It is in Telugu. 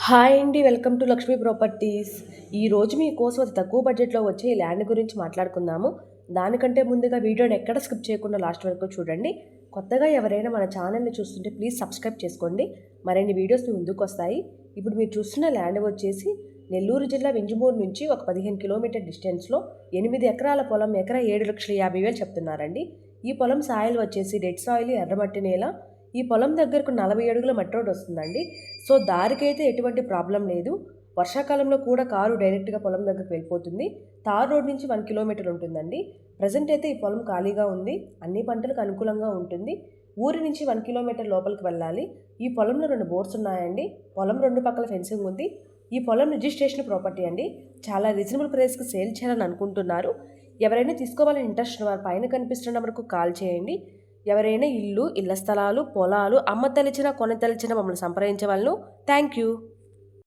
హాయ్ అండి, వెల్కమ్ టు లక్ష్మీ ప్రాపర్టీస్. ఈరోజు మీకోసం అతి తక్కువ బడ్జెట్లో వచ్చే ఈ ల్యాండ్ గురించి మాట్లాడుకుందాము. దానికంటే ముందుగా వీడియోని ఎక్కడ స్కిప్ చేయకుండా లాస్ట్ వరకు చూడండి. కొత్తగా ఎవరైనా మన ఛానల్ని చూస్తుంటే ప్లీజ్ సబ్స్క్రైబ్ చేసుకోండి. మరిన్ని వీడియోస్ మీ ముందుకు వస్తాయి. ఇప్పుడు మీరు చూస్తున్న ల్యాండ్ వచ్చేసి నెల్లూరు జిల్లా వింజమూరు నుంచి ఒక 15 కిలోమీటర్ డిస్టెన్స్లో 8 ఎకరాల పొలం, ఎకరా 7,50,000 చెప్తున్నారండి. ఈ పొలం సాయిల్ వచ్చేసి రెడ్ సాయిల్, ఎర్రమట్టి నేల. ఈ పొలం దగ్గరకు 40 అడుగుల మట్టి రోడ్ వస్తుందండి. సో దారికైతే ఎటువంటి ప్రాబ్లం లేదు. వర్షాకాలంలో కూడా కారు డైరెక్ట్గా పొలం దగ్గరకు వెళ్ళిపోతుంది. తార్ రోడ్ నుంచి 1 కిలోమీటర్ ఉంటుందండి. ప్రజెంట్ అయితే ఈ పొలం ఖాళీగా ఉంది. అన్ని పంటలకు అనుకూలంగా ఉంటుంది. ఊరి నుంచి 1 కిలోమీటర్ లోపలికి వెళ్ళాలి. ఈ పొలంలో 2 బోర్స్ ఉన్నాయండి. పొలం 2 పక్కల ఫెన్సింగ్ ఉంది. ఈ పొలం రిజిస్ట్రేషన్ ప్రాపర్టీ అండి. చాలా రీజనబుల్ ప్రైస్కి సేల్ చేయాలని అనుకుంటున్నారు. ఎవరైనా తీసుకోవాలని ఇంట్రెస్ట్ ఉన్న వారు పైన కనిపిస్తున్న నెంబర్కు కాల్ చేయండి. ఎవరైనా ఇళ్ల స్థలాలు, పొలాలు అమ్మతలిచిన, కొనతలిచిన మమ్మల్ని సంప్రదించవలను. Thank you.